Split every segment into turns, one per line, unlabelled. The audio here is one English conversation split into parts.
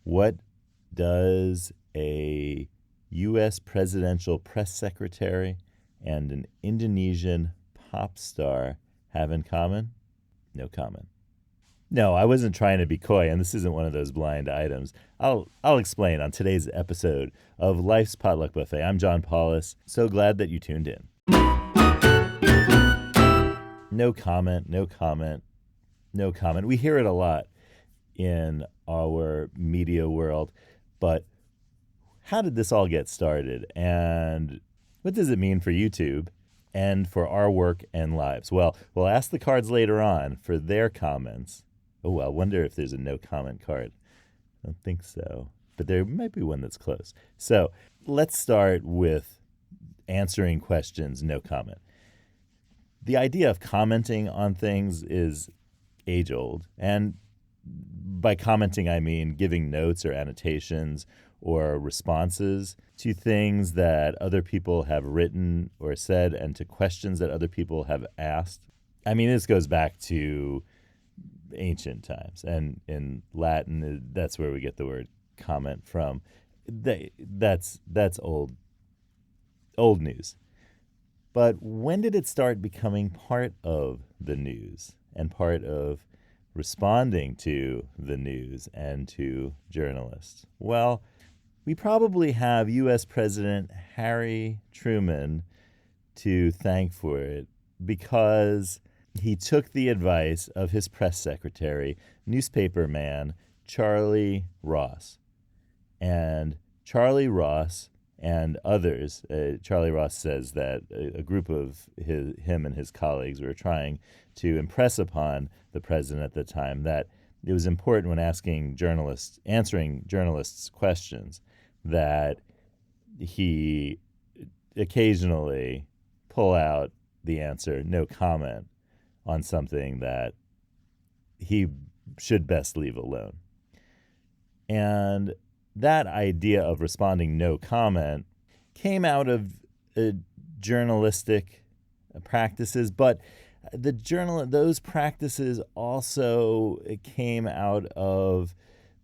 What does a U.S. presidential press secretary and an Indonesian pop star have in common? No comment. No, I wasn't trying to be coy, and this isn't one of those blind items. I'll explain on today's episode of Life's Potluck Buffet. I'm John Paulus. So glad that you tuned in. No comment, no comment, no comment. We hear it a lot in our media world, but how did this all get started? And what does it mean for YouTube and for our work and lives? Well, we'll ask the cards later on for their comments. Oh, well, I wonder if there's a no comment card. I don't think so, but there might be one that's close. So let's start with answering questions, no comment. The idea of commenting on things is age old. And by commenting, I mean giving notes or annotations or responses to things that other people have written or said and to questions that other people have asked. I mean, this goes back to ancient times. And in Latin, that's where we get the word comment from. That's old news. But when did it start becoming part of the news and part of responding to the news and to journalists? Well, we probably have U.S. President Harry Truman to thank for it because he took the advice of his press secretary, newspaper man Charlie Ross. And Charlie Ross and others, Charlie Ross says that a group of him and his colleagues were trying to impress upon the president at the time that it was important when answering journalists' questions that he occasionally pull out the answer, no comment, on something that he should best leave alone. And that idea of responding no comment came out of journalistic practices, but those practices also came out of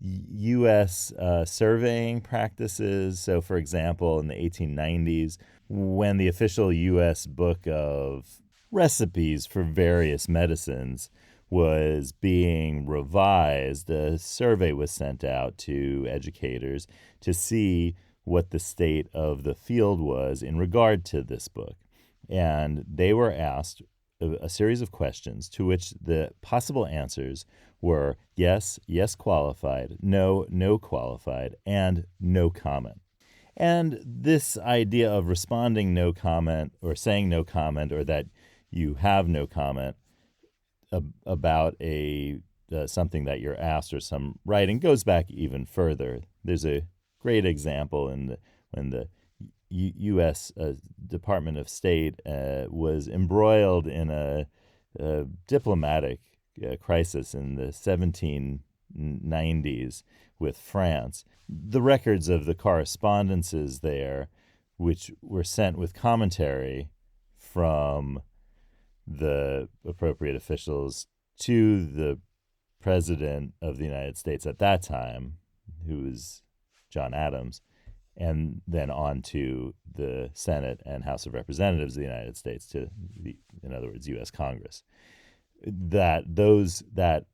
U.S. Surveying practices. So, for example, in the 1890s, when the official U.S. book of recipes for various medicines was being revised, a survey was sent out to educators to see what the state of the field was in regard to this book. And they were asked a series of questions to which the possible answers were yes, yes qualified, no, no qualified, and no comment. And this idea of responding no comment or saying no comment or that you have no comment about something that you're asked or some writing goes back even further. There's a great example when the U.S. Department of State was embroiled in a diplomatic crisis in the 1790s with France. The records of the correspondences there, which were sent with commentary from the appropriate officials to the president of the United States at that time, who was John Adams, and then on to the Senate and House of Representatives of the United States, in other words, U.S. Congress. That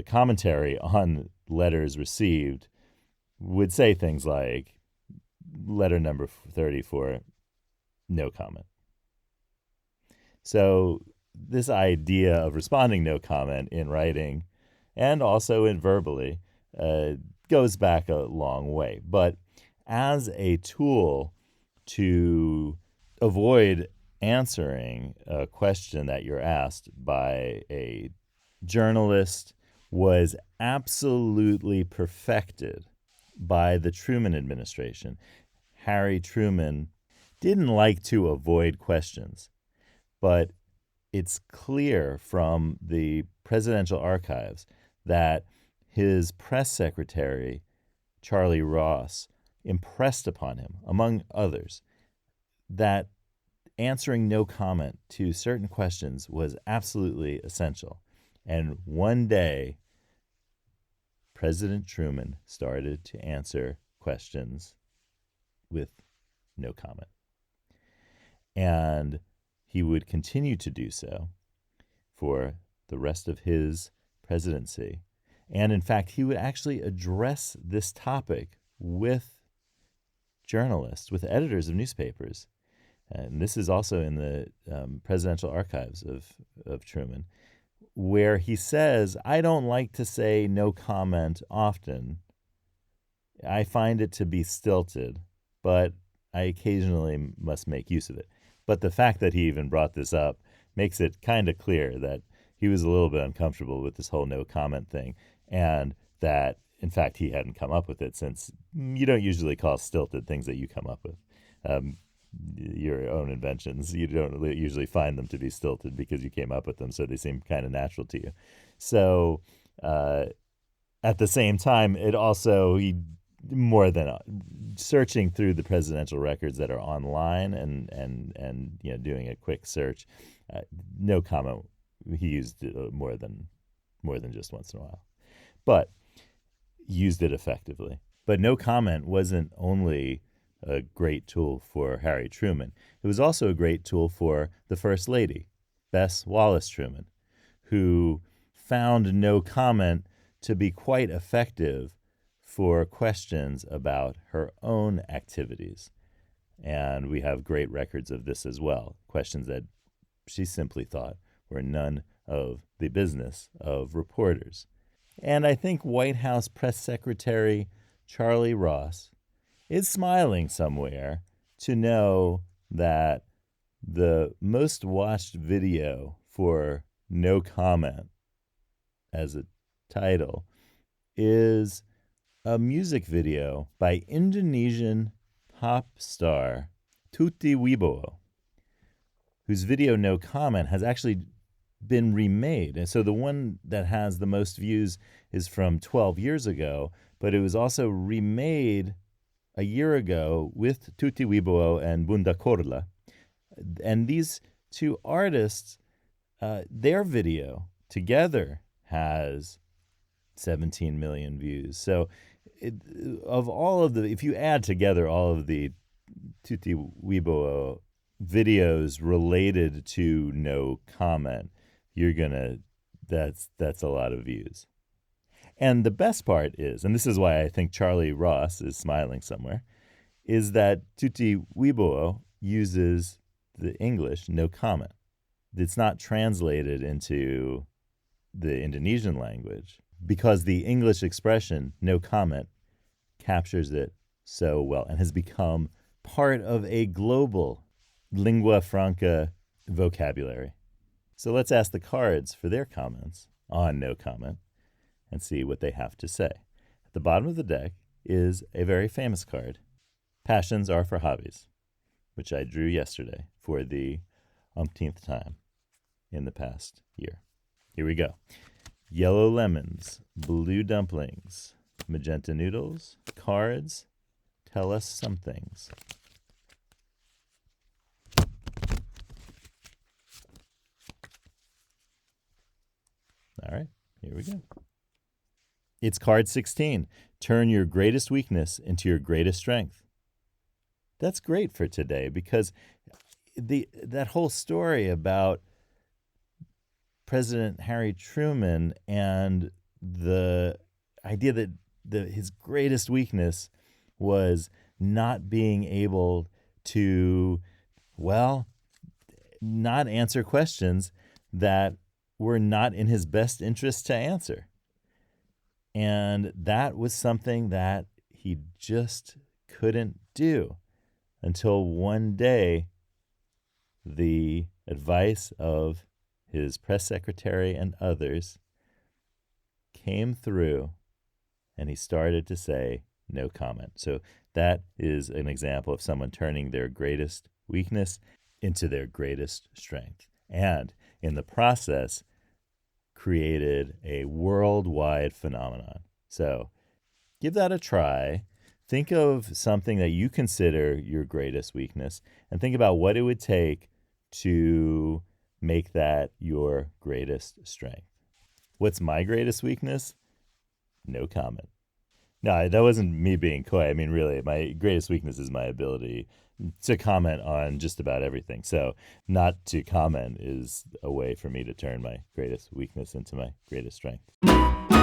commentary on letters received would say things like, letter number 34, no comment. So this idea of responding no comment in writing and also in verbally goes back a long way. But as a tool to avoid answering a question that you're asked by a journalist was absolutely perfected by the Truman administration. Harry Truman didn't like to avoid questions, but it's clear from the presidential archives that his press secretary, Charlie Ross, impressed upon him, among others, that answering no comment to certain questions was absolutely essential. And one day, President Truman started to answer questions with no comment. And he would continue to do so for the rest of his presidency. And in fact, he would actually address this topic with journalists, with editors of newspapers. And this is also in the presidential archives of Truman, where he says, I don't like to say no comment often. I find it to be stilted, but I occasionally must make use of it. But the fact that he even brought this up makes it kind of clear that he was a little bit uncomfortable with this whole no comment thing, and that, in fact, he hadn't come up with it, since you don't usually call stilted things that you come up with. Your own inventions, you don't usually find them to be stilted because you came up with them, so they seem kind of natural to you. So at the same time, it also, more than searching through the presidential records that are online and doing a quick search, no comment, he used it more than just once in a while, but used it effectively. But no comment wasn't only a great tool for Harry Truman. It was also a great tool for the First Lady, Bess Wallace Truman, who found no comment to be quite effective for questions about her own activities. And we have great records of this as well, questions that she simply thought were none of the business of reporters. And I think White House Press Secretary Charlie Ross is smiling somewhere to know that the most watched video for no comment as a title is a music video by Indonesian pop star Tuti Wibowo, whose video No Comment has actually been remade. And so the one that has the most views is from 12 years ago, but it was also remade a year ago with Tuti Wibowo and Bunda Korla. And these two artists, their video together has 17 million views. So if you add together all of the Tuti Wibowo videos related to no comment, that's a lot of views. And the best part is, and this is why I think Charlie Ross is smiling somewhere, is that Tuti Wibowo uses the English no comment. It's not translated into the Indonesian language because the English expression no comment captures it so well and has become part of a global lingua franca vocabulary. So let's ask the cards for their comments on no comment and see what they have to say. At the bottom of the deck is a very famous card, Passions Are for Hobbies, which I drew yesterday for the umpteenth time in the past year. Here we go. Yellow lemons, blue dumplings, magenta noodles, cards, tell us some things. All right, here we go. It's card 16. Turn your greatest weakness into your greatest strength. That's great for today because that whole story about President Harry Truman and the idea that his greatest weakness was not being able to, not answer questions that were not in his best interest to answer. And that was something that he just couldn't do until one day the advice of his press secretary and others came through and he started to say no comment. So that is an example of someone turning their greatest weakness into their greatest strength. And in the process, created a worldwide phenomenon. So give that a try. Think of something that you consider your greatest weakness and think about what it would take to make that your greatest strength. What's my greatest weakness? no comment. No, that wasn't me being coy. I mean, really, my greatest weakness is my ability to comment on just about everything. So, not to comment is a way for me to turn my greatest weakness into my greatest strength.